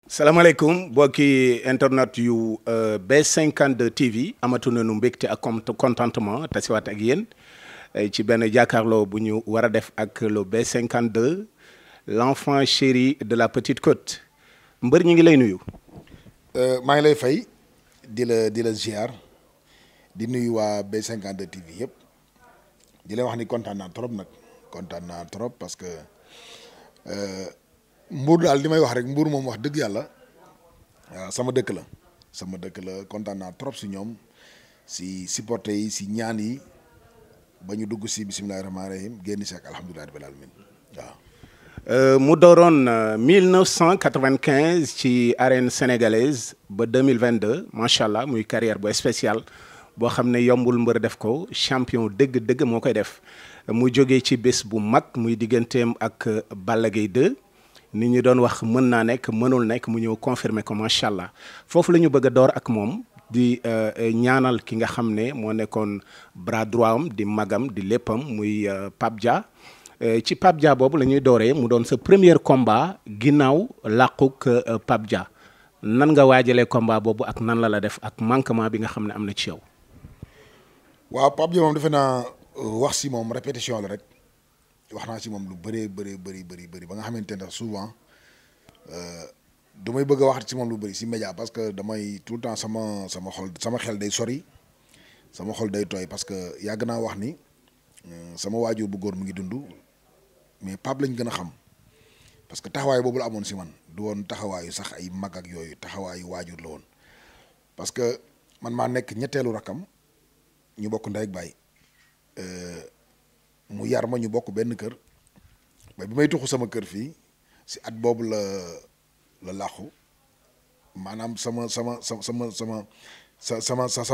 salaamaaleykum mbokki internet yu B52 TV amatu nañu mbégte ak contentement tasiwaat ak yéen ci benn jàkkaarloo bu ñu war a def ak le B52 l'enfant chéri de la Petite Côte mbër ñi ngi lay nuyu. maa ngi lay fay di la ziar di nuyu waa B52 TV yëpp di la wax ni kontaan naa trop parce que. Mbour daal li may wax rek Mbour moom wax dëgg yàlla sama dëkk la kontaan naa trop si ñoom si supporter yi si ñaan yi ba ñu dugg si bisimilahi rahmaani rahim génn si ak alhamdulilah rabbil alamin waaw. mu dooroon 1995 ci arène sénégalaise ba 2022 macha allah muy carrière bu spécial boo xam ne yombul mbër def ko champion dëgg moo koy def mu jógee ci bés bu mag muy digganteem ak Balla Gaye 2. nit ñi doon wax mën naa nekk mënul nekk mu ñëw confirmer ko macha allah foofu la ñu bëgg a door ak moom di ñaanal ki nga xam ne moo nekkoon bras droit am di magam di léppam muy Pape Dia ci Pape Dia boobu la ñuy dooree mu doon sa premier combat ginnaaw làquk Pape Dia nan nga waajalee combat boobu ak nan la def ak manquement bi nga xam ne am na ci yow. waaw Pape Dia moom defe naa wax si moom répétition la rek. wax naa ci moom lu bëree bëri ba nga xamante ne souvent du may bëgg a wax ci moom lu bëri si média parce que damay tout le temps sama xel day sori sama xol day tooy parce que yàgg naa wax ni sama waajur bu góor mu ngi dund mais Pape lañ gën a xam parce que taxawaay boobu la amoon si man du woon taxawaayu sax ay mag ak yooyu taxawaayu waajur la woon parce que man maa nekk ñetteelu rakam ñu bokk ndey ak baay. mu yar ma ñu bokk benn kër ba bi may tuxu sama kër fii si at boobu la làqu maanaam sama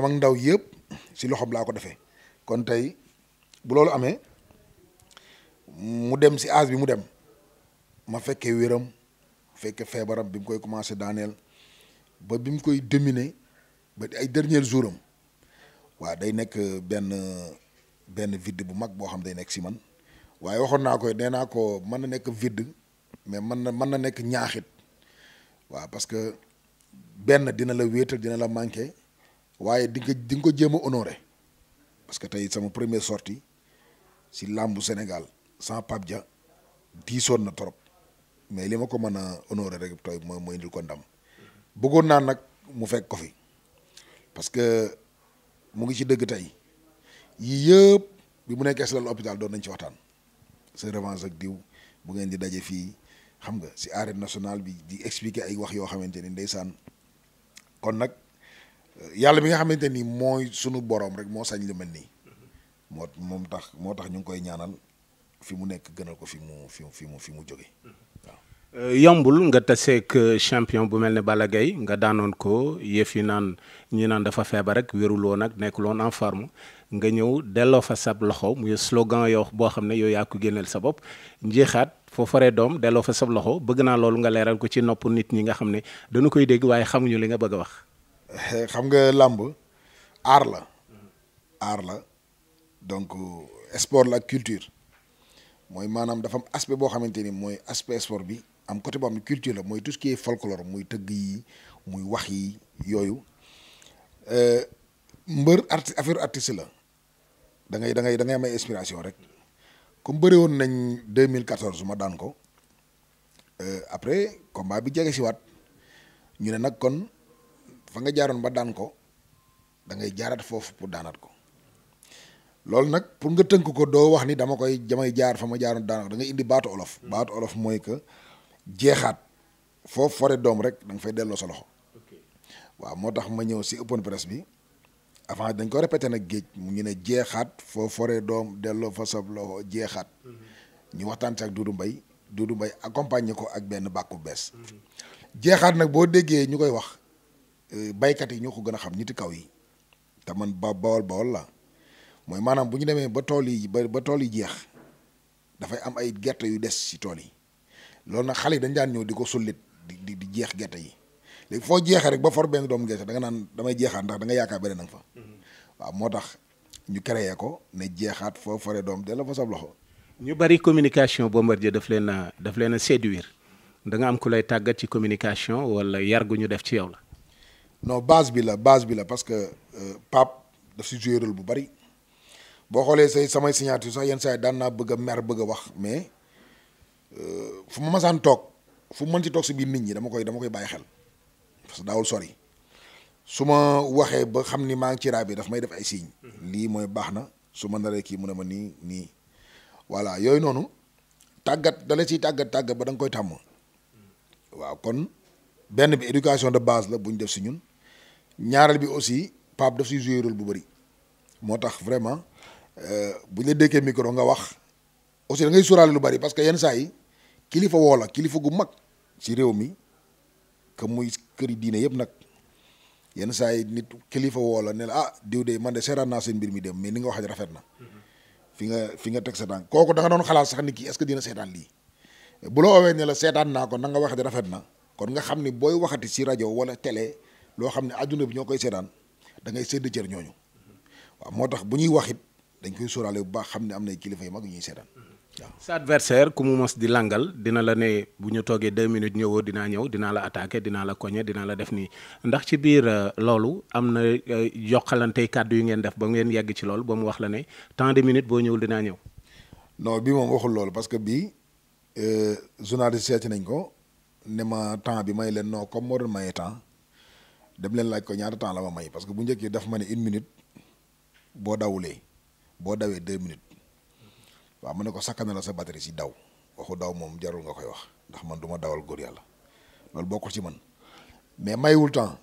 ndaw yëpp si loxoom laa ko defee kon tey bu loolu amee mu dem si âge bi mu dem ma fekkee wéram fekkee feebaram bi mu koy commencé daaneel ba bi mu koy dominer ba ay dernier jour am waaw day nekk benn vide bu mag boo xam day nekk si man waaye waxoon naa ko nee naa ko mën na nekk vide mais mën na nekk ñaaxit waaw parce que benn dina la wéetal dina la manqué waaye di nga ko jéem a honoré parce que tey sama première sortie si làmbu Sénégal sans Pape Dia diisoon na trop mais li ma ko mën a honoré rek tooy mooy indil ko ndam bëggoon naa nag mu fekk ko fi parce que mu ngi ci dëgg tey. yii yëpp bi mu nekkee si lalu hôpital doon nañ ci waxtaan sa revanche ak diw bu ngeen di daje fii xam nga si arène nationale bi di expliquer ay wax yoo xamante ni ndeysaan kon nag yàlla bi nga xamante ni mooy sunu borom rek moo sañ lu mel nii moo tax ñu ngi koy ñaanal fi mu nekk gënal ko fi mu jóge waaw. yombul nga taseeg champion bu mel ne Balla Gaye nga daanoon ko yëf yi ñi naan dafa feebar rek wéruloo nag nekkuloon en forme nga ñëw delloo fa sab loxo muy slogan yoo boo xam ne yow yaa ko génneel sa bopp njeexaat foo faree doom delloo fa sab loxo bëgg naa loolu nga leeral ko ci nopp nit ñi nga xam ne dañu koy dégg waaye xamuñu li nga bëgg a wax. xam nga làmb aar la donc sport la ak culture mooy maanaam dafa am aspect boo xamante ni mooy aspect sport bi am côté boo xam ne culture la mooy tout ce qui est folklore muy tëgg yi muy wax yi yooyu mbër affaire artiste la da ngay am ay inspiration rek comme bëri woon nañ 2014 ma daan ko après combat bi jege si waat ñu ne nag kon fa nga jaaroon ba daan ko da ngay jaaraat foofu pour daanaat ko loolu nag pour nga tënk ko doo wax ni damay jaar fa ma jaaroon daanaat ko da ngay indi baatu olof. baatu olof mooy que jeexaat foofu fore doom rek da nga fay delloo sa loxo waaw moo tax ma ñëw si open press bi. avant dañ ko répété nag géej mu ngi ne jeexaat foo foree doom delloo fa sab loxo jeexaat ñu waxtaan ci ak Doudou Mbaye accompagné ko ak benn bàkku bees jeexaat nag boo déggee ñu koy wax baykat yi ñoo ko gën a xam ñiti kaw yi te man bawol la mooy maanaam bu ñu demee ba tool yi jeex dafay am ay gerte yu des ci tool yi loolu nag xale yi dañ daan ñëw di ko sullit di jeex gerte yi léegi foo jeexee rek ba for benn doomu gerte da nga naan damay jeexaat ndax da nga yaakaar beneen nag fa waaw moo tax ñu créé ko ne jeexaat foo fare doom della fa sab loxo. ñu bari communication Bombardier daf leen a séduire da nga am ku lay tàggat ci communication wala yar gu ñu def ci yow la. non base bi la parce que Pape daf si joué rôle bu bari boo xoolee samay signature sax yenn saa yi daan naa bëgg a mer bëgg a wax mais fu ma masaan toog fu mu mën ci toog si biir nit ñi dama koy bàyyi xel parce que daawul sori su ma waxee ba xam ni maa ngi ci raay bi daf may def ay signes lii mooy baax na su ma naree kii mu ne ma nii voilà yooyu noonu tàggat dala ciy tàggat ba da nga koy tàmm waaw kon benn bi éducation de base la bu ñu def si ñun ñaareel bi aussi Pape daf siy joué rôle bu bëri moo tax vraiment bu ñu la dékkee micro nga wax aussi da ngay sóoraale lu bëri parce que yenn saa yi kilifa woo la kilifa gu mag ci réew mi que muy këri diine yëpp nag yenn saa yi nit kilifa woo la ne la diw de man de seetaan naa seen mbir mi dem mais ni nga waxee rafet na fi nga teg sa tànk kooku da nga doon xalaat sax ni kii est-ce que dina seetaan lii bu la oowee ne la seetaan naa ko na nga waxee rafet na kon nga xam ni booy waxati ci rajo wala télé loo xam ne adduna bi ñoo koy seetaan da ngay sédd cër ñooñu waaw moo tax bu ñuy wax it dañ koy sóoraale bu baax xam ne am na kilifa yu mag yu ñuy seetaan waaw. sa adversaire ku mu mos di langal dina la ne bu ñu toogee 2 minutes ñëwoo dinaa ñëw dinaa la attaqué dinaa la koñe dinaa la def nii ndax ci biir loolu am na yokkalantey kàddu yu ngeen def ba ngeen yegg ci loolu ba mu wax la ne tant de minutes boo ñëwul dinaa ñëw. non bii moom waxul loolu parce que bii journaliste seeti nañ ko ne ma temps bi may leen non comme moo doon maye temps dem leen laaj ko ñaata temps la ma may parce que bu njëkk daf ma ne 1 minute boo dawee 2 minutes waaw mu ne ko sakkan na la sa batterie si daw waxu daw moom jarul nga koy wax ndax man du ma dawal góor yàlla loolu bokkul ci man mais mayewul temps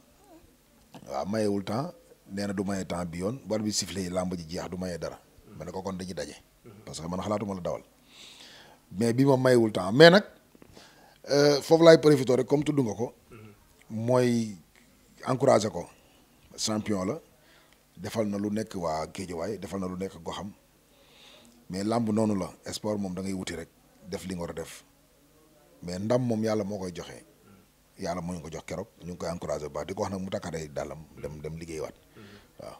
waaw mayewul temps nee na du maye temps bi yoon war bi sifflé yi làmb ji jeex du maye dara ma ne ko kon dañuy daje parce que man xalaatuma la dawal mais bi moom mayewul temps mais nag foofu laay profité rek comme tudd nga ko mooy encouragé ko champion la defal na lu nekk waa Géejawaay defal na lu nekk goxam mais làmb noonu la sport moom da ngay wuti rek def li nga war a def mais ndam moom yàlla moo koy joxe yàlla moo ñu ko jox keroog ñu ngi koy encouragé bu baax di ko wax nag mu takkaatee dàllam dem liggéeywaat waaw.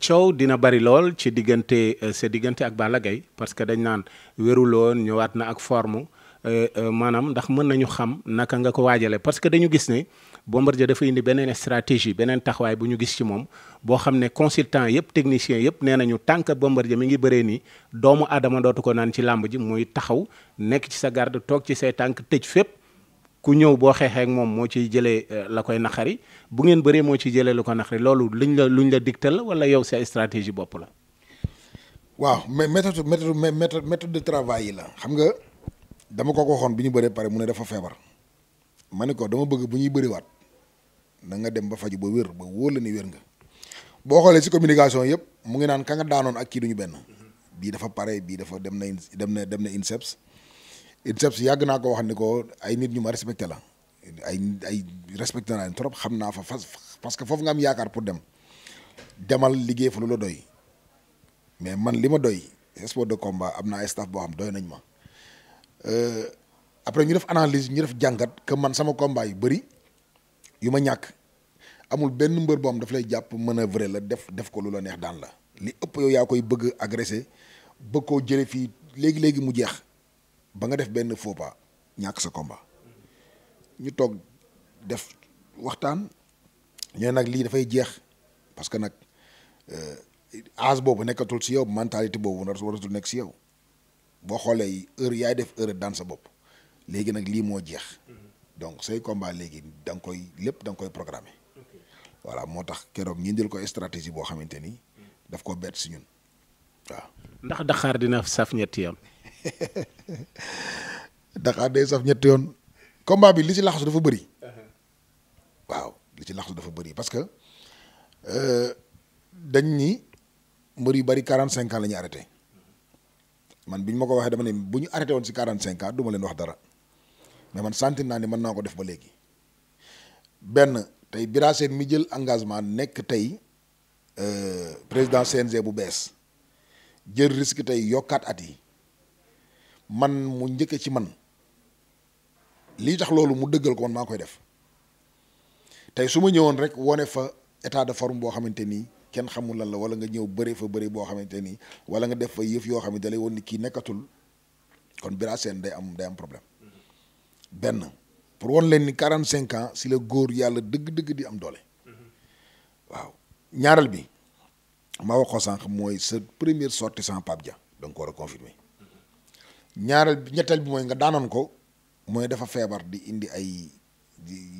coow dina bari lool ci sa diggante ak Balla Gaye parce que dañ naan wéruloon ñëwaat na ak forme maanaam ndax mën nañu xam naka nga ko waajale parce que dañu gis ne Bombardier dafa indi beneen stratégie beneen taxawaay bu ñu gis ci moom boo xam ne consultant yëpp technicien yëpp nee nañu tant que Bombardier mi ngi bëree nii doomu aadama dootu ko naan ci làmb ji muy taxaw nekk ci sa garde toog ci say tànk tëj fépp ku ñëw boo xeexee ak moom moo ciy jëlee la koy naqari bu ngeen bëree moo ciy jëlee lu ko naqari loolu luñ la digtal la wala yow sa stratégie bopp la. waaw mais méthode de travail yi la xam nga dama ko waxoon bi ñu bëree pare mu ne dafa feebar ma ne ko dama bëgg bu ñuy bëriwaat na nga dem ba faju ba wér ba wóor la ni wér nga boo xoolee ci communication yëpp mu ngi naan ka nga daanoon ak kii duñu benn bii dafa pare bii dafa dem na INSEPS yàgg naa ko wax ni ko ay nit ñu ma respecté la ay respecté naa leen trop xam naa fa parce que foofu nga am yaakaar pour demal liggéey fa lu la doy mais man li ma doy sport de combat am naa ay staff boo xam doy nañ ma après ñu def analyse ñu def jàngat que man sama combat yu bëri yu ma ñàkk amul benn mbër boo xam daf lay jàpp manœuvrer la def ko lu la neex daan la li ëpp yow yaa koy bëgg agressé bëgg koo jële fii léegi mu jeex ba nga def benn faux pas ñàkk sa combat ñu toog def waxtaan ñoo nag lii dafay jeex parce que nag âge boobu nekkatul si yow mentalité boobu waratul nekk si yow boo xoolee heure yaay def heure daan sa bopp léegi nag lii moo jeex donc say combat léegi da nga koy programmer voilà moo tax keroog ñu indil ko stratégie boo xamante ni daf ko bett si ñun waaw. ndax Dakar dina saf ñetti yoon. Dakar day saf ñetti yoon combat bi li ci laxasu dafa bëri waaw li ci laxasu dafa bëri parce que dañ ni mbër yu bëri 45 ans la ñu arrêté man bi ñu ma ko waxee dama ne bu ñu arrêté woon si 45 ans du ma leen wax dara mais man sentir naa ni mën naa ko def ba léegi benn tey Bira Sène mi jël engagement nekk tey président CNG bu bees jël risque tey yokkaat at yi man mu njëkke ci man lii tax loolu mu dëggal ko man maa koy def tey su ma ñëwoon rek wone fa état de forme boo xamante nii kenn xamul lan la wala nga ñëw bëri fa bëri boo xamante ni wala nga def fa yëf yoo xam ne da lay woon ni kii nekkatul kon Bira Sène day am problème benn pour won leen ni 45 ans si la góor yàlla dëgg-dëgg di am doole waaw ñaareel bi ma wax ko sànq mooy sa première sortie sans Pape Dia da nga ko war a confirmer ñaareel bi ñetteel bi mooy nga daanoon ko mooy dafa feebar di indi ay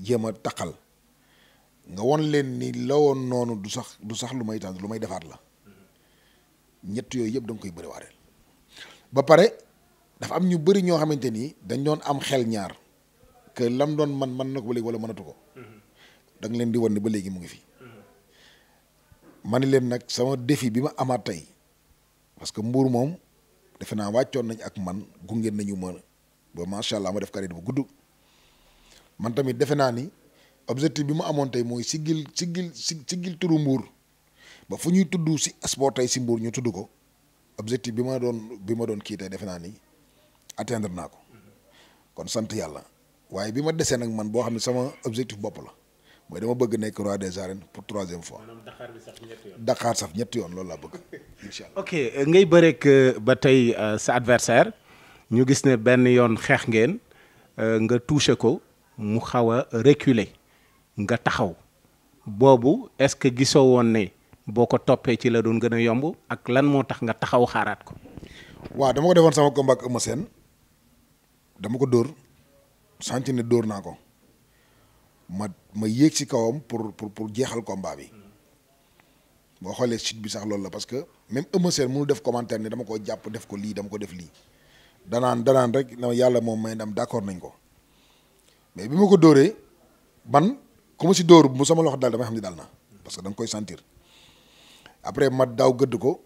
jéem a taqal nga won leen ni la woon noonu du sax lu may tànn lu may defaat la ñett yooyu yëpp da nga koy bëri waareel ba pare dafa am ñu bëri ñoo xamante ni dañ doon am xel ñaar que lam doon mën na ko ba léegi wala mënatu ko da nga leen di wan ni ba léegi mu ngi fi ma ni leen nag sama défi bi ma amaat tey parce que Mbour moom defe naa wàccoon nañ ak man gunge nañu ma ba macha allah ma def carrière bu gudd man tamit defe naa ni objectif bi ma amoon tey mooy siggil turu Mbour ba fu ñuy tudd si sport tey si Mbour ñu tudd ko objectif bi ma doon kii tey defe naa ni atteindre naa ko kon sant yàlla waaye bi ma desee nag man boo xam ne sama objectif bopp la mooy dama bëgg nekk roi des arènes pour 3e fois. maanaam Dakar bi sax ñetti yoon. Dakar sax ñetti yoon loolu laa bëgg incha allah. ok ngay bëreek ba tey sa adversaire ñu gis ne benn yoon xeex ngeen nga touché ko mu xaw a reculer nga taxaw boobu est-ce que gisoo woon ne boo ko toppee ci la doon gën a yomb ak lan moo tax nga taxaw xaaraat ko. waaw dama ko defoon sama combat ak Eumeu Sène dama ko dóor sentir ne dóor naa ko ma yéeg ci kawam pour jeexal combat bi boo xoolee chute bi sax loolu la parce que même Eumeu Sène mënul def commentaire ne dama ko jàpp def ko lii dama ko def lii danaan rek na yàlla moom may ndam d'accord nañ ko mais bi ma ko dóoree man ku ma si dóor bu sama loxo dal damay xam ne dal na parce que da nga koy sentir après ma daw gëdd ko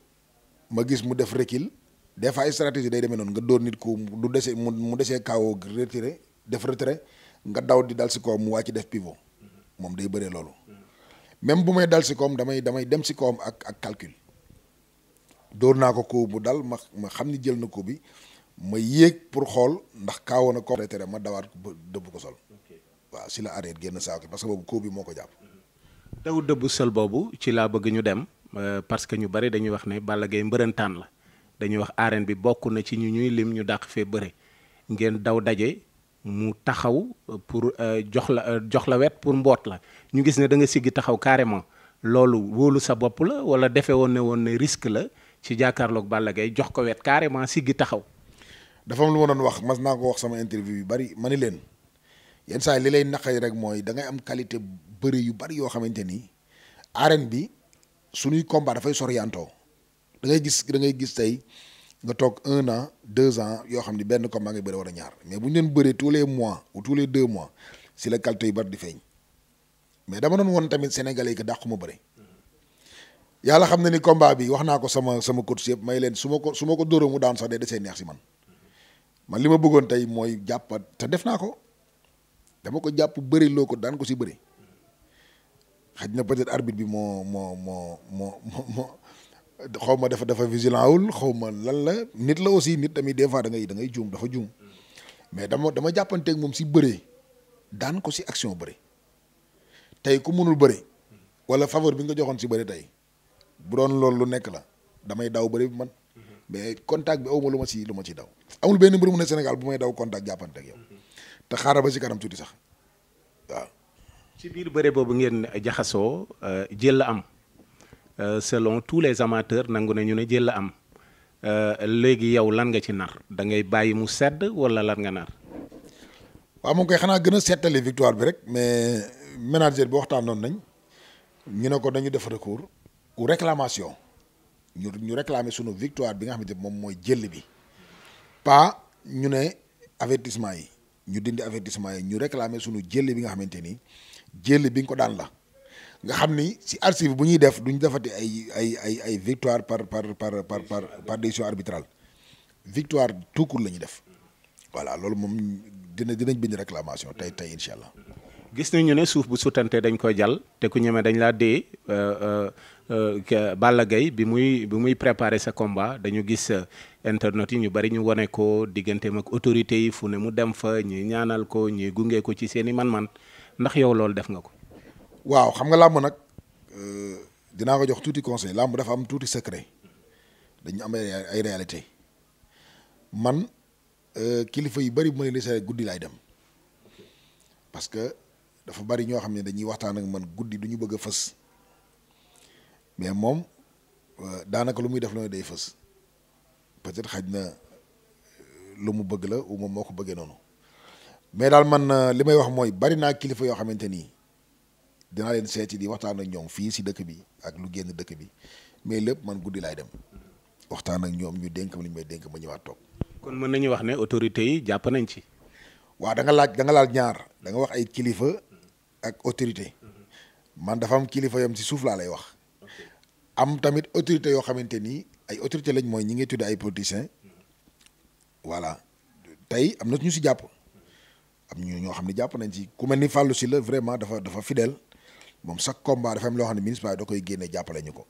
ma gis mu def recul des fois ay stratégie day demee noonu nga dóor nit ku du desee mu desee kaawoo retiré def retrait nga daw di dal si kawam mu wàcc def pivot moom day bëree loolu même bu may dal si kawam damay dem si kawam ak calcul dóor naa ko bu dal ma xam ni jël na ko bi ma yéeg pour xool ndax kaawoo na ko retiré ma dawaat ko dëbb ko sol waaw si la arrêté génn saako parce que boobu ko bi moo ko jàpp. daw dëbb sol boobu ci laa bëgg ñu dem parce que ñu bari dañuy wax ne Balla Gaye mbërëntaan la dañuy wax arène bi bokk na ci ñu ñuy lim ñu dàq fee bëre ngeen daw daje mu taxaw pour jox la wet pour mboot la ñu gis ne da nga siggi taxaw carrément loolu wóolu sa bopp la wala defe woon ne risque la ci jàkkaarloog Balla Gaye jox ko wet carrément siggi taxaw. dafa am lu ma doon wax mas naa ko wax sama interview yu bari ma ni leen yenn saa yi li lay naqari rek mooy da ngay am qualité bëri yu bari yoo xamante ni arène bi suñuy combat dafay soriantoo da ngay gis tey nga toog 1 an 2 ans yoo xam ni benn combat ngay bëri war a ñaar mais bu ñu leen bëree tous les mois ou tous les 2 mois si la qualité yu bari di feeñ mais dama doon woon tamit sénégalais yi que dàquma bëri yàlla xam na ni combat bi wax naa ko sama coach yëpp may leen su ma ko dóoroo mu daan sax day desee neex si man li ma bëggoon tey mooy jàppat te def naa ko dama ko jàpp bëri loo ko daan ko si bëri xaj na peut-être arbitre bi moo xaw ma dafa vigilant wul xaw ma lan la nit la aussi nit tamit des fois da ngay juum dafa juum mais dama jàppanteeg moom si bëree daan ko si action bëri tey ku mënul bëri wala faveur bi nga joxoon si bëri tey bu doon loolu lu nekk la damay daw bëri man mais contact bi awma lu ma ciy daw amul benn mbir mu ne Sénégal bu may daw contact jàppante ak yow te xaaral ba ci kanam tuuti sax waaw. ci biir bëre boobu ngeen jaxasoo jël la am selon tous les amateurs nangu na ñu ne jël la am léegi yow lan nga ci nar da ngay bàyyi mu sedd wala lan nga nar. waaw moom koy xanaa gën a seetali victoire bi rek mais manager bi waxtaanoon nañ ñu ne ko dañu def recours ou réclamation. ñu réclamer sunu victoire bi nga xamante moom mooy jël bi pas ñu ne avertissement yi ñu dindi avertissement yi ñu réclamer sunu jël bi nga xamante ni jël bi nga ko daan la nga xam ni si archive bu ñuy def duñ defati ay victoire par décision arbitrale victoire tout court la ñuy def voilà loolu moom dinañ bind réclamation tey incha allah. gis nañu ne suuf bu sutante dañ koy jàll te ku ñeme dañ laa dee Balla Gaye bi muy préparer sa combat dañu gis internet yi ñu bari ñu wane ko digganteem ak autorités yi fu ne mu dem fa ñuy ñaanal ko ñuy gunge ko ci seeni man-man ndax yow loolu def nga ko. waaw xam nga làmb nag dinaa ko jox tuuti conseil làmb dafa am tuuti secret dañu am ay réalité man kilifa yu bëri bu ma leen di guddi laay dem parce que dafa bari ñoo xam ne dañuy waxtaan ak man guddi du ñu bëgg a fës mais moom daanaka lu muy def la day fës peut-être xaj na lu mu bëgg la ou moom moo ko bëggee noonu mais daal man li may wax mooy bari naa kilifa yoo xamante nii dinaa leen seeti di waxtaan ak ñoom fii si dëkk bi ak lu génn dëkk bi mais lépp man guddi laay dem waxtaan ak ñoom ñu dénk ma li ñu may dénk ma ñëwaat toog. kon mën nañu wax ne autorités yi jàpp nañ ci. waaw da nga laal ñaar da nga wax ay kilifa ak autorité man dafa am kilifa yam si suuf laa lay wax am tamit autorité yoo xamante ni ay autorité lañ mooy ñi ngi tudde ay politiciens voilà tey am na ñu si jàpp am ñu ñoo xam ne jàpp nañ ci ku mel ni Fallou Sylla vraiment dafa fidèle moom chaque combat dafa am loo xam ne municipal da koy génne jàppale ñu ko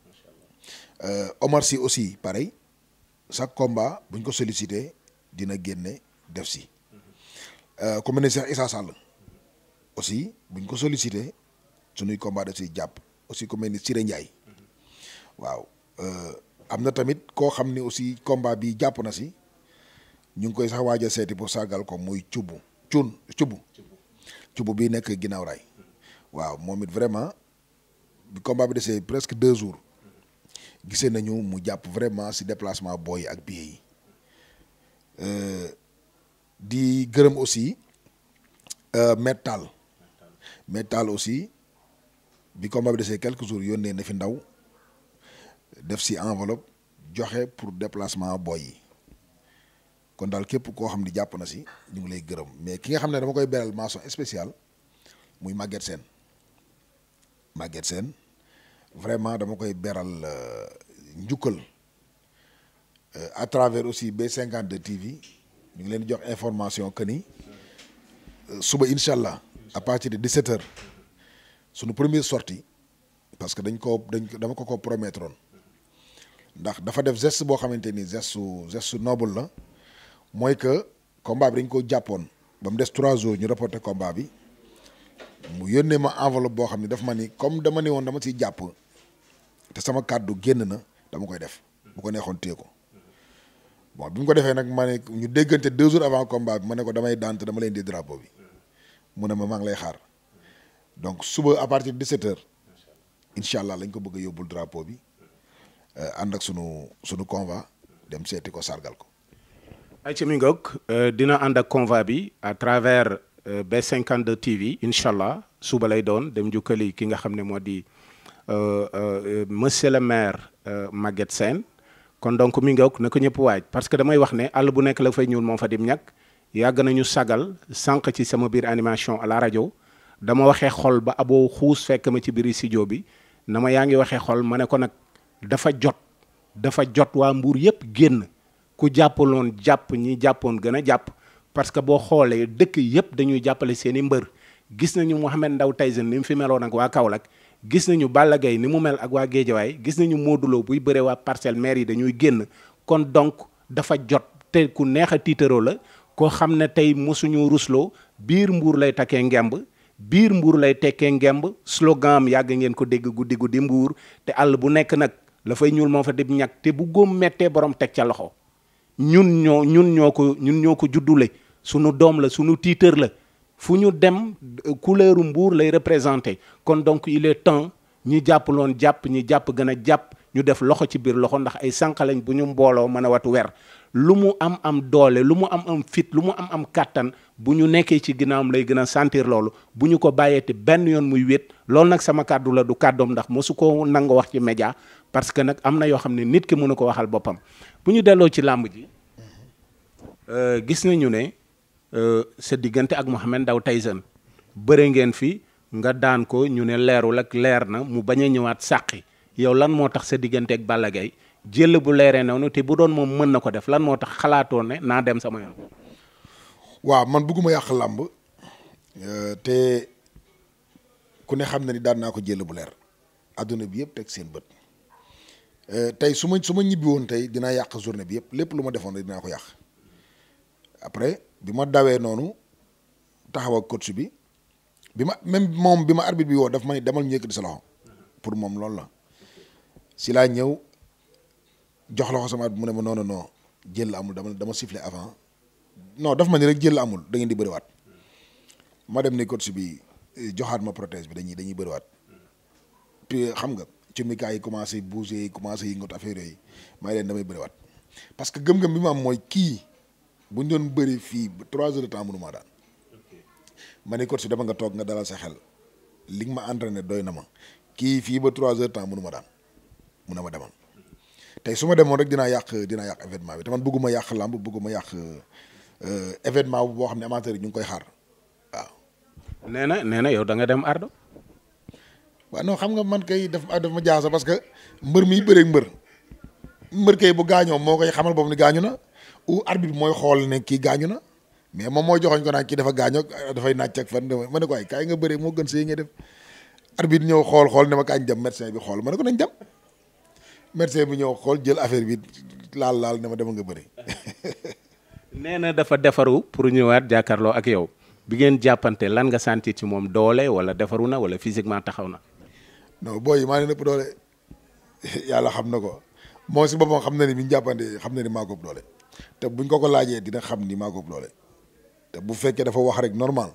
Omar Sy aussi pareil chaque combat buñ ko sollicité dina génne def si ku mel ni Cheikh Issa Sall aussi buñ ko sollicité suñuy combat def si jàpp aussi ku mel ni Siré Ndiaye waaw am na tamit koo xam ne aussi combat bi jàpp na si ñu ngi koy sax waaj a seeti pour sargal ko muy cubu bi nekk ginnaaw raay waaw moom it vraiment bi combat bi desee presque 2 jours gisee nañu mu jàpp vraiment si déplacement booy ak billet yi di gërëm aussi Métal aussi bi combat bi desee quelques jours yónnee na fi ndaw def si enveloppe joxe pour déplacement booy yi kon daal képp koo xam ni jàpp na si ñu ngi lay gërëm mais ki nga xam ne dama koy beral mention spéciale muy Maguette Sène vraiment dama koy beral njukkal à travers aussi B52 TV ñu ngi leen di jox information que ni suba incha allah à partir de 17h suñu première sortie parce que dama ko promettroon ndax dafa def geste boo xamante ni geste noble la mooy que combat bi dañ ko jàppoon ba mu des 3 jours ñu reporté combat bi mu yónnee ma enveloppe boo xam ne daf ma ni comme dama ne woon dama ciy jàpp te sama kàddu génn na dama koy def bu ko neexoon téye ko bon bi mu ko defee nag ma ne ñu déggante 2 jours avant combat bi ma ne ko damay daan te dama leen di drapeau bi mu ne ma maa ngi lay xaar donc suba à partir de 17h incha allah lañ ko bëgg a yóbbul drapeau bi ànd ak sunu convoi dem seeti ko sargal ko. ay ci mi ngoog dina ànd ak convoi bi à travers B52 TV incha allah suba lay doon dem jukkali ki nga xam ne moo di monsieur le maire Maguette Sène kon donc mi ngoog na ko ñëpp waaj parce que damay wax ne àll bu nekk la fay ñuul moom fa dim ñàkk yàgg nañu sagal sànq ci sama biir animation à la rajo dama waxee xol ba aboo xuus fekk ma ci biir studio bi na ma yaa ngi waxee xol ma ne ko nag dafa jot waa Mbuur yëpp génn ku jàppaloon jàpp ñi jàppoon gën a jàpp parce que boo xoolee dëkk yëpp dañuy jàppale seen i mbër gis nañu Mouhamed Ndao Tyson ni mu fi meloon ak waa Kaolack gis nañu Balla Gaye ni mu mel ak waa Géejawaay gis nañu Modou Lo buy bëree waa Parcelles maire yi dañuy génn kon donc dafa jot te ku neex a tiitaroo la koo xam ne tey mosuñu rusloo biir Mbuur lay takkee ngemb biir Mbuur lay tekkee ngemb slogan am yàgg ngeen ko dégg guddi Mbuur te àll bu nekk nag la fay ñuul moo fa dib ñàkk te bu góom mettee borom teg ca loxo ñun ñoo ko juddule sunu doom la sunu tiitër la fu ñu dem couleuru Mbuur lay représenté kon donc il est temps ñi jàppaloon jàpp ñi jàpp gën a jàpp ñu def loxo ci biir loxo ndax ay sànq lañ bu ñu mbooloo mën a watu wer lu mu am doole lu mu am fit lu mu am kàttan bu ñu nekkee ci ginnaawam lay gën a sentir loolu bu ñu ko bàyyeeti benn yoon muy wét loolu nag sama kàddu la du kàddoom ndax mosu ko nangoo wax ci média parce que nag am na yoo xam ne nit ki mënu ko waxal boppam bu ñu delloo ci làmb ji gis nañu ne sa diggante ak Mouhamed Ndao Tyson bëre ngeen fi nga daan ko ñu ne leerul ak leer na mu bañ a ñëwaat sàqi yow lan moo tax sa diggante ak Balla Gaye jël bu leeree noonu te bu doon moom mën na ko def lan moo tax xalaatoo ne naa dem sama yoon. waaw man bëgguma yàq làmb te ku ne xam na ni daan naa ko jël bu leer adduna bi yëpp teg seen bët tey su ma ñibbi woon tey dinaa yàq journée bi yëpp lépp lu ma defoon rek dinaa ko yàq après bi ma dawee noonu taxaw ak coach bi ma arbitre bi woo daf ma ne demal ñu yëkkati sa loxo pour moom loolu la si laa ñëw jox la ko sama mu ne ma non non non jël la amul dama sifflé avant non daf ma ni rek jël la amul da ngeen di bëriwaat ma dem ni coach bi joxaat ma prothèse bi dañuy bëriwaat puis xam nga ci mikaay yi commencé bouger commencé yëngatu affaire yooyu may leen damay bëriwaat parce que gëm-gëm bi ma am mooy kii bu ñu doon bëri fii 3 heures de temps mënu maa daan ma ne coach bi dama nga toog nga dalal sa xel li nga ma entraîné doy na ma kii fii ba 3 heures de temps mënu ma daan mun na ma demal tey su ma demoon rek dinaa yàq événement bi te man bëgguma yàq làmb bëgguma yàq événement boo xam ne amateur yi ñu ngi koy xaar waaw. nee na yow da nga dem ardo. waaw non xam nga man kay daf ma jaasa parce que mbër miy bëreeg mbër kay bu gaañoo moo koy xamal boobu ni gaañu na ou arbitre mooy xool ne kii gaañu na mais moom mooy joxoñ ko naan kii dafa gaañoo dafay nàcc ak fan ma ne ko ay kaay nga bëree moo gën see ngay def arbitre ñëw xool ne ma kañ dem médecin bi xool ma ne ko nañ dem médecin bi ñëw xool jël affaire bi laal ne ma demal nga bëri. nee na dafa defaru pour ñëwaat jàkkaarloo ak yow bi ngeen jàppante lan nga sentir ci moom doole wala defaru na wala physiquement taxaw na. non booy yi maa leen ëpp doole yàlla xam na ko moom si boppam xam na ni bi ñu jàppante xam na ni maa ko ëpp doole te buñ ko laajee dina xam ni maa ko ëpp doole te bu fekkee dafa wax rek normal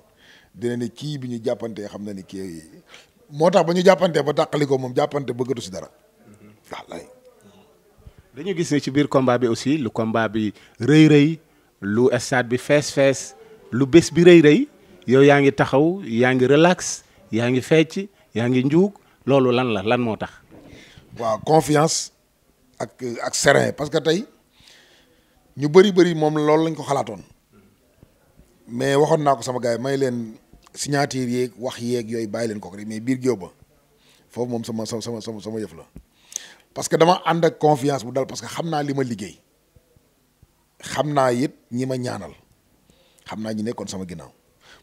dina ni kii bi ñu jàppantee xam na ni kii moo tax ba ñu jàppantee ba tàqali ko moom jàppante bëggatu si dara wallaay. dañu gis ne ci biir combat bi aussi lu combat bi rëy lu stade bi fees lu bés bi rëy yow yaa ngi taxaw yaa ngi relax yaa ngi fecc yaa ngi njuug loolu lan moo tax. waaw confiance ak serein parce que tey ñu bëri moom loolu lañ ko xalaatoon mais waxoon naa ko sama gars yi may leen signature yeeg wax yeeg yooyu bàyyi leen ko rek mais biir géew ba foofu moom sama yëf la parce que dama ànd ak confiance bu dal parce que xam naa li ma liggéey xam naa it ñi ma ñaanal xam naa ñi nekkoon sama ginnaaw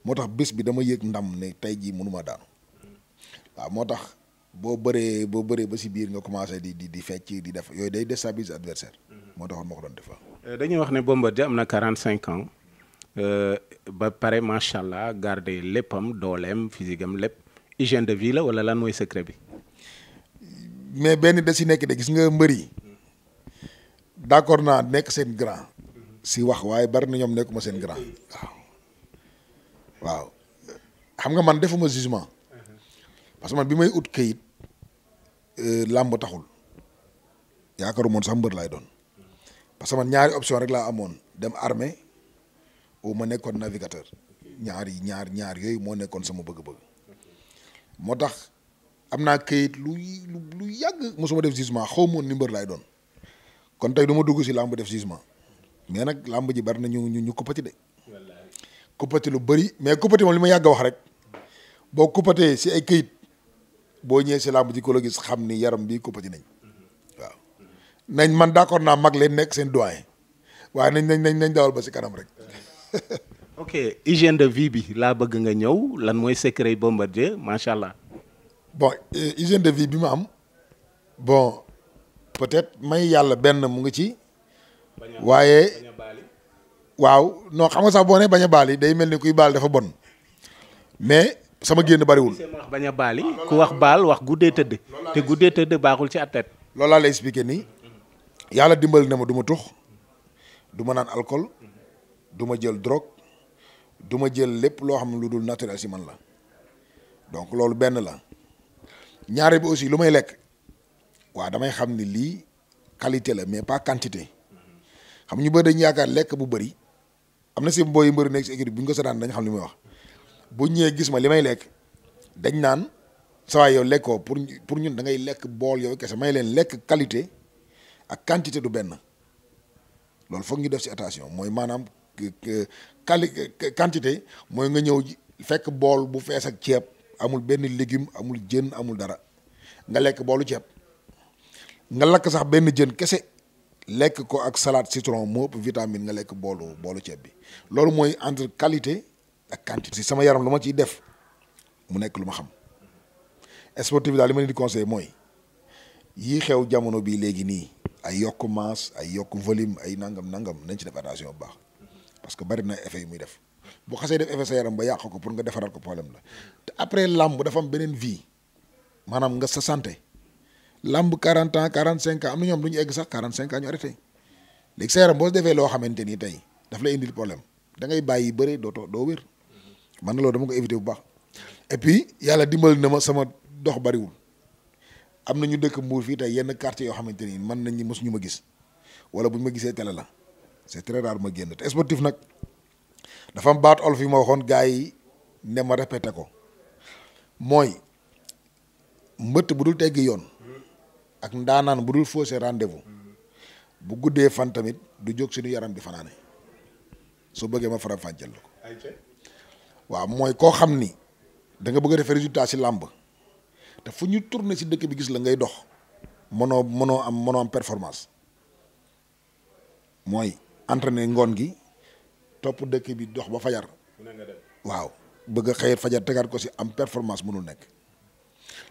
moo tax bés bi dama yëg ndam ne tey jii mënuma daanu waaw moo tax boo bëree ba si biir nga commencé di fecc di def yooyu day déstabiliser adversaire moo taxoon ma ko doon def. dañuy wax ne Bombardier am na 45 ans ba pare macha allah garder léppam dooleem physique am lépp hygiène de vie la wala lan mooy secret bi. mais benn da si nekk de gis nga mbër yi d'accord naa nekk seen grand si wax waaye bari na ñoom nekkuma seen grand waaw xam nga man defuma jugement parce que man bi may ut kayit làmb taxul yaakaaru moon sax mbër laay doon parce que man ñaari option rek laa amoon dem armée ou ma nekkoon navigateur ñaar yooyu moo nekkoon sama bëgg-bëgg moo tax am naa kayit lu yàgg mosuma def jugement xaw moon ni mbër laay doon kon tey du ma dugg si làmb def jugement mais nag làmb ji bari na ñu kuppati de kuppati lu bëri mais kuppati moom li ma yàgg a wax rek boo kuppatee si ay kayit boo ñëwee si làmb ji ko la gis xam ni yaram bi kuppati nañ waaw nañ man d'accord naa mag leen nekk seen doyen waaye nañ dawal ba si kanam rek. ok hygiène de vie bi laa bëgg nga ñëw lan mooy secret Bombardier macha allah. bon hygiène de vie bi ma am bon peut-être may yàlla benn mu ngi ci. waaye waaw non xam nga sax boo nee bañ a baali day mel ni kuy baal dafa bon mais sama génn bariwul. wax bañ a baali ku wax baal wax guddee tëdd te guddee tëdd baaxul ci athlète. loolu laa lay expliquer nii yàlla dimbali na ma du ma tux du ma naan alcool du ma jël drogue du ma jël lépp loo xam ne lu dul naturel si man la donc loolu benn la ñaare bi aussi lu may lekk waaw damay xam ni lii qualité la mais pas quantité xam ñu bëri dañu yaakaar lekk bu bëri am na si mbooyu mbëri nekk si équipe bu ñu ko seetaan dañ xam li may wax bu ñëwee gis ma li may lekk dañ naan saa waay yow lekkoo pour ñun da ngay lekk bool yow kese may leen lekk qualité ak quantité du benn loolu foog ñu def si attention mooy maanaam quantité mooy nga ñëw fekk bool bu fees ak ceeb amul benn légume amul jën amul dara nga lekk boolu ceeb nga lakk sax benn jën kese lekk ko ak salade citron moo ëpp vitamine nga lekk boolu ceeb bi loolu mooy entre qualité ak quantité. si sama yaram lu ma ciy def mu nekk lu ma xam sportif bi daal li ma leen di conseiller mooy yii xew jamono bii léegi nii ay yokk masse ay yokk volume ay nangam nañ ci def attention bu baax parce que bari na effet yu muy def bu xasee def effet sa yaram ba yàq ko pour nga defaraat ko problème la te après làmb dafa am beneen vie maanaam nga sa santé lamb 40 ans 45 ans am na ñoom du ñu egg sax 45 ans ñu arrêté léegi sa yaram boo defee loo xamante ni tey daf lay indil problème da ngay bàyyi bëri doo wér man na loolu dama ko éviter bu baax et puis yàlla dimbali na ma sama dox bariwul am na ñu dëkk Mbuur fii tey yenn quartier yoo xamante ni man nañ mos ñu ma gis wala bu ñu ma gisee télé la c'est très rare ma génn te sportif nag dafa am baat olof yi ma waxoon gars yi ne ma répété ko mooy mbëtt bu dul teggi yoon ak ndaanaan bu dul faussé rendez-vous bu guddee fan tamit du jóg suñu yaram di fanaane soo bëggee ma faram fàcceel la ko waaw mooy koo xam ni da nga bëgg a def résultat si làmb te fu ñu tourné si dëkk bi gis la ngay dox mënoo am performance mooy entraîné ngoon gi topp dëkk bi dox ba fajar waaw bëgg a xëyat fajar tegaat ko si am performance mënul nekk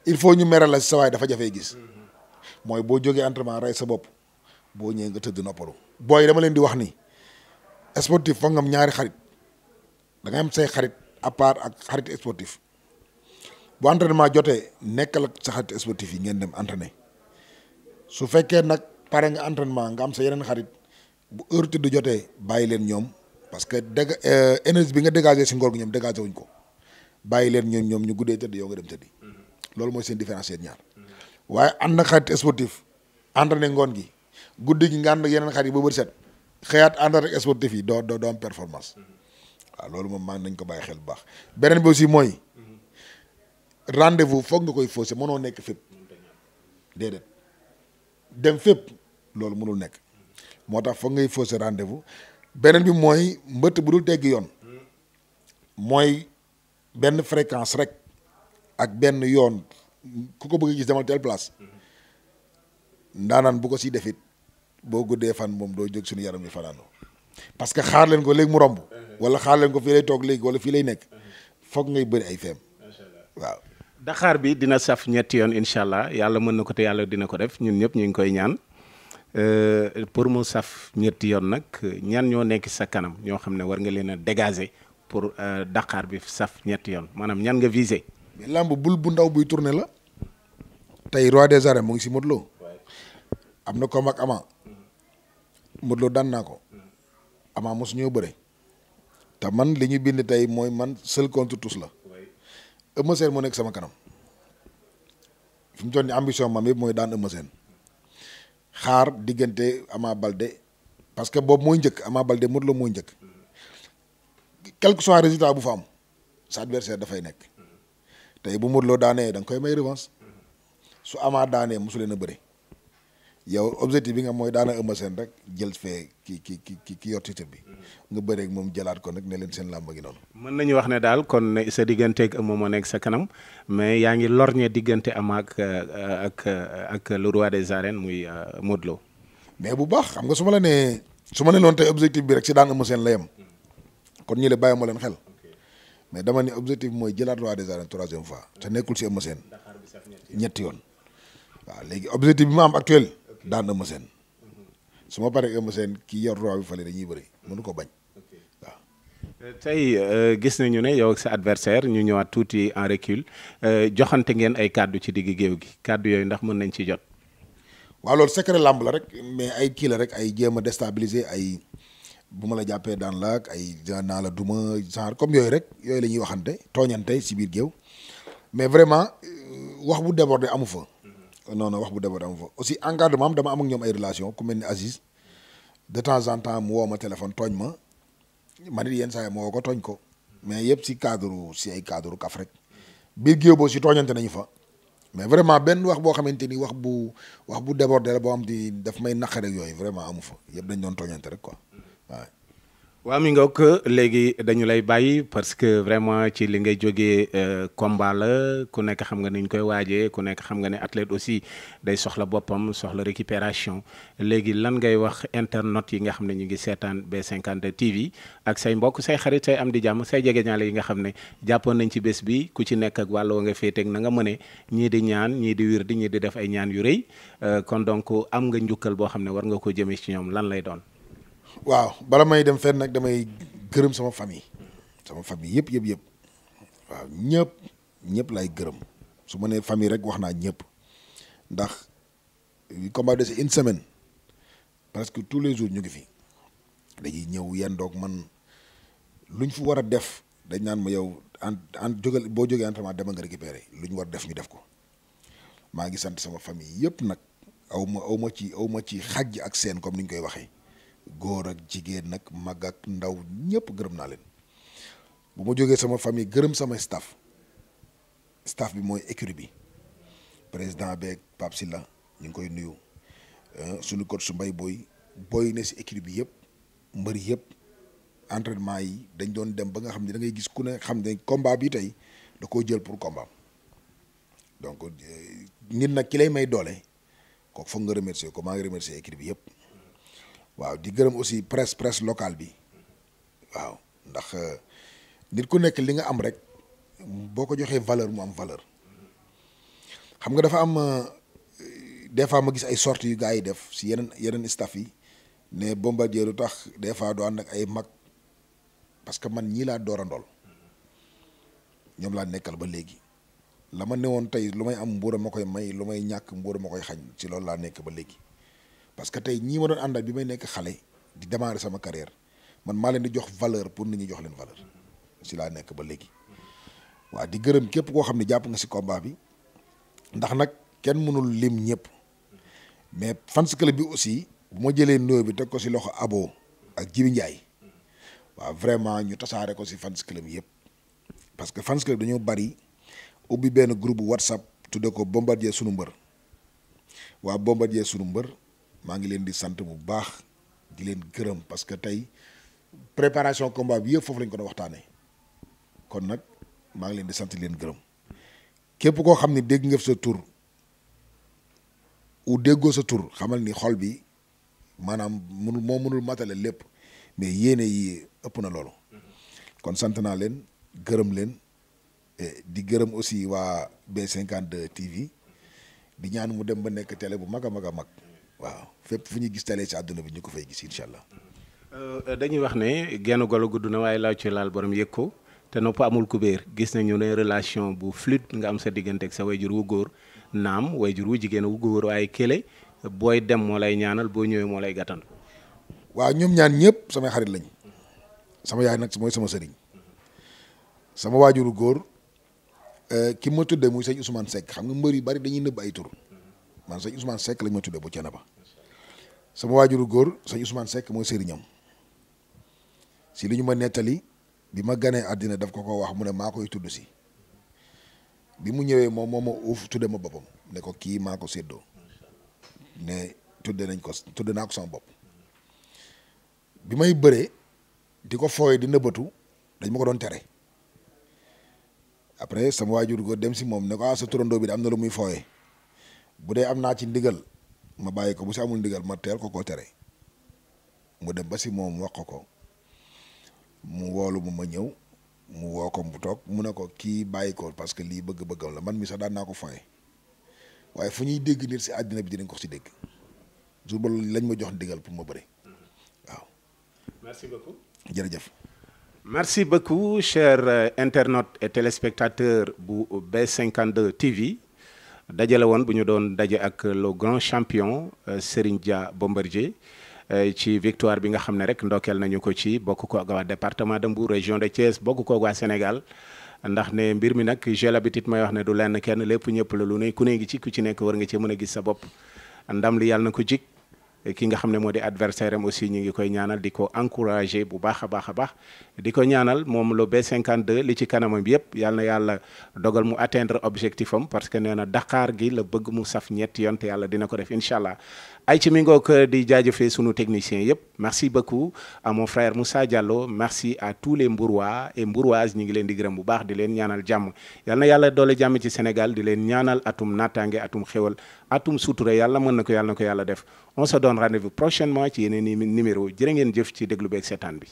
il faut ñu meral la si sawaay dafa jafee gis mooy boo jógee entraînement rey sa bopp boo ñëwee nga tëdd noppalu booy dama leen di wax ni sportif foog nga am ñaari xarit da nga am say xarit à part ak xarit sportif bu entraînement jotee nekkal ak sa xarit sportif yi ngeen dem entraîner su fekkee nag pare nga entraînement nga am sa yeneen xarit bu heure tëdd jotee bàyyi leen ñoom parce que énergie bi nga dégagé si ngor gi ñoom dégagé wuñ ko bàyyi leen ñoom ñu guddee tëdd yow nga dem tëddi loolu mooy seen différence yéen ñaar waaye ànd ak xarit sportif entraîné ngoon gi guddi gi nga ànd ak yeneen xarit ba bët set xëyaat ànd ak sportif yi doo am performance waaw loolu moom maa nañ ko bàyyi xel bu baax beneen bi aussi mooy rendez-vous foog nga koy faussé mënoo nekk fépp déedéet dem fépp loolu mënul nekk moo tax foog ngay faussé rendez-vous beneen bi mooy mbëtt bu dul teggi yoon mooy benn fréquence rek ak benn yoon ku ko bëgg a gis demal telle place ndaanaan bu ko siy defit boo guddee fan moom doo jóg suñu yaram yi fanaanoo parce que xaar leen ko léegi mu romb wala xaar leen ko fii lay toog léegi wala fii lay nekk foog ngay bëri ay feem waaw. Dakar bi dina saf ñetti yoon incha allah yàlla mën na ko te yàlla dina ko def ñun ñëpp ñu ngi koy ñaan pour mu saf ñetti yoon nag ñan ñoo nekk sa kanam ñoo xam ne war nga leen a dégager pour Dakar bi saf ñetti yoon maanaam ñan nga viser. mais lamb bul bu ndaw buy tourné la tey roi des arènes mu ngi si Modou Lo am na combat ak Ama Modou Lo daan naa ko Ama mosu ñoo bëre te man li ñu bind tey mooy man seul contre tous la Eumeu Sène moo nekk sama kanam fi mu toll nii ambition mam yëpp mooy daan Eumeu Sène xaar diggante Ama Baldé parce que boobu mooy njëkk Ama Baldé Modou Lo mooy njëkk quel que soit résultat bu fa am sa adversaire dafay nekk tey bu Modou Lo daanee da nga koy may revanche su Ama daanee mosu leen a bëre yow objectif bi nga mooy daana Eumeu Sène rek jël fee ki yor titre bi nga bëreeg moom jëlaat ko nag ne leen seen làmb gi noonu. mën nañu wax ne daal kon sa digganteeg Eumeu moo nekk sa kanam mais yaa ngi lorñe diggante Ama ak le roi des arènes muy Modou Lo. mais bu baax xam nga su ma la nee su ma ne loon tey objectif bi rek si daan Eumeu Sène la yem kon ñi le bàyyi ma leen xel mais dama ne objectif bi mooy jëlaat roi des arènes troisième fois te nekkul si Eumeu Sène ñetti yoon waaw léegi objectif bi ma am actuel. daan Eumeu Sène su ma paree Eumeu Sène kii yor roi bi fale dañuy bëri mënu ko bañ waaw. tey gis nañu ne yow ak sa adversaire ñu ñëwaat tuuti en recul joxante ngeen ay kàddu ci digg géew gi kàddu yooyu ndax mën nañ ci jot. waaw loolu secret làmb la rek mais ay kii la rek ay jéem a déstabiliser ay bu ma la jàppee daan la ak ay naa la duma genre comme yooyu rek yooyu la ñuy waxante tooñante si biir géew mais vraiment wax bu débordé amu fa. non wax bu débordé amu fa aussi encadrement dama am ak ñoom ay relation ku mel ni Aziz de temps en temps mu woo ma téléphone tooñ ma man it yenn saa yi ma woo ko tooñ ko mais yëpp si ay cadre kaf rek biir géew boo si tooñante nañu fa mais vraiment benn wax boo xamante ni wax bu débordé la boo xam di daf may naqare ak yooyu vraiment amu fa yëpp dañ doon tooñante rek quoi waaw. waa mi nga ko léegi dañu lay bàyyi parce que vraiment ci li ngay jógee combat la ku nekk xam nga ni ñu koy waajee ku nekk xam nga ne athlète aussi day soxla boppam soxla récupération léegi lan ngay wax internautes yi nga xam ne ñu ngi seetaan B52 TV ak say mbokk say xarit say am di jàmm say jegeñaale yi nga xam ne jàppoon nañ ci bés bi ku ci nekk ak wàll wa nga féeteeg na nga mëne ñii di ñaan ñii di wir di ñii di def ay ñaan yu rëy kon donc am nga njukkal boo xam ne war nga ko jëmee ci ñoom lan lay doon. waaw bala may dem fenn nag damay gërëm sama famille yëpp waaw ñëpp lay gërëm su ma nee famille rek wax naa ñëpp ndax combat de c'est une semaine presque tous les jours ñu ngi fi dañuy ñëw yendoog man luñ fu war a def dañ naan ma yow jógal boo jógee entraînement dama nga récupérer lu ñu war def ñu def ko maa ngi sant sama famille yëpp nag aw ma ci xàjj ak seen comme ni ñu koy waxee góor ak jigéen nag mag ak ndaw ñëpp gërëm naa leen bu ma jógee sama famille gërëm sama staff bi mooy écurie bi président beeg Pape Silla ñu ngi koy nuyu suñu coach su mbay booy ne si écurie bi yëpp mbëri yëpp entraînement yi dañ doon dem ba nga xam ne da ngay gis ku ne xam ne combat bi tey da koo jël pour combat donc nit nag ki lay may doole kooku foog nga remercier ko maa ngi remercier équipe bi yëpp waaw di gërëm aussi presse locale bi waaw ndax nit ku nekk li nga am rek boo ko joxee valeur mu am valeur xam nga dafa am des fois ma gis ay sorties yu gars yi def si yeneen staff yi ne Bombardier lu tax des fois doo ànd ak ay mag parce que man ñii laa doorandool ñoom laa nekkal ba léegi la ma newoon tey lu may am mbuura ma koy may lu may ñàkk mbuura ma koy xañ ci loolu laa nekk ba léegi parce que tey ñii ma doon àndal bi may nekk xale di démarrer sama carrière man maa leen di jox valeur pour nit ñi jox leen valeur si laa nekk ba léegi waaw di gërëm képp koo xam ne jàpp nga si combat bi ndax nag kenn mënul lim ñëpp mais fans club bi aussi bu ma jëlee nuyoo bi teg ko si loxo Abo ak Jibi Ndiaye waaw vraiment ñu tasaare ko si fans club yëpp parce que fans club dañoo bari ubbi benn groupe WhatsApp tudde ko Bombardier sunu mbër waa Bombardier sunu mbër maa ngi leen di sant bu baax di leen gërëm parce que tey préparation combat bi yëpp foofu lañ ko doon waxtaanee kon nag maa ngi leen di sant leen gërëm képp koo xam ne dégg nga sa tur ou déggoo sa tur xamal ni xol bi maanaam mënul matale lépp mais yéene yi ëpp na loolu kon sant naa leen gërëm leen di gërëm aussi waa B52 TV di ñaan mu dem ba nekk télé bu mag a mag a mag waaw fépp fu ñuy gis télé ci àdduna bi ñu ko fay gis incha allah. dañuy wax ne genn golo gudd na waaye laaw ci laal borom yëg ko te nopp amul kubéer gis nañu ne relation bu fluide nga am sa diggante ak sa wayjur wu góor naam wayjur wu jigéen wu góor waaye kële booy dem moo lay ñaanal boo ñëwee moo lay gàttandu. waaw ñoom ñaan ñëpp samay xarit lañ sama yaay nag mooy sama sëriñ sama waajuru góor ki ma tuddee muy sëñ Ousmane Seck xam nga mbër yu bari dañuy nëbb ay tur man sëñ Ousmane Seck lañ ma tuddee bu Thiénaba sama waajuru góor sëñ Ousmane Seck mooy sëriñam si li ñu ma nettali bi ma ganee àddina daf ko wax mu ne maa koy tudd si bi mu ñëwee moom moo ma uuf tudde ma boppam ne ko kii maa ko séddoo ne tudde naa ko sama bopp bi may bëree di ko fooye di nëbbatu dañ ma ko doon tere après sama waajur góor dem si moom ne ko sa turandoo bi da am na lu muy fooye bu dee am naa ci ndigal ma bàyyi ko bu si amul ndigal ma teel ko koo tere mu dem ba si moom wax ko mu woolu ma ñëw mu woo ko mu toog mu ne ko kii bàyyi ko parce que lii bëgg-bëggam la man mi sax daan naa ko fooye waaye fu ñuy dégg nit si àddina bi dinañ ko si dégg jour ba lañ ma jox ndigal pour ma bëre waaw. merci beaucoup. jërëjëf. merci beaucoup chers internautes et téléspectateurs bu B52 TV dajale woon bu ñu doon daje ak le grand champion Serigne Dia Bombardier ci victoire bi nga xam ne rek ndokkeel nañu ko ci bokk ko ak waa département de Mbour région de Thiès bokk ko ak waa Sénégal ndax ne mbir mi nag j'ai l'habitude may wax ne du lenn kenn lépp ñëpp la lu ne ku ne ngi ci ku ci nekk war nga ci mën a gis sa bopp ndam li yàlla na ko jik ki nga xam ne moo di adversaire am aussi ñu ngi koy ñaanal di ko encourager bu baax a baax a baax di ko ñaanal moom le B52 li ci kanamam bi yëpp yal na yàlla dogal mu atteindre objectif am parce que nee na Dakar gi la bëgg mu saf ñetti yoon te yàlla dina ko def incha allah ay ci mi ngoog di jaajëfee sunu techniciens yëpp merci beaucoup à mon frère Moussa Diallo merci à tous les Mbourois et Mbouroises ñu ngi leen di gërëm bu baax di leen ñaanal jàmm yal na yàlla doole jàmm ci Sénégal di leen ñaanal atum naataange atum xéwal atum sutura yàlla mën na ko yàlla def on se donne rendez-vous prochainement ci yeneen numéro jërë ngeen jëf ci déglu beeg seetaan bi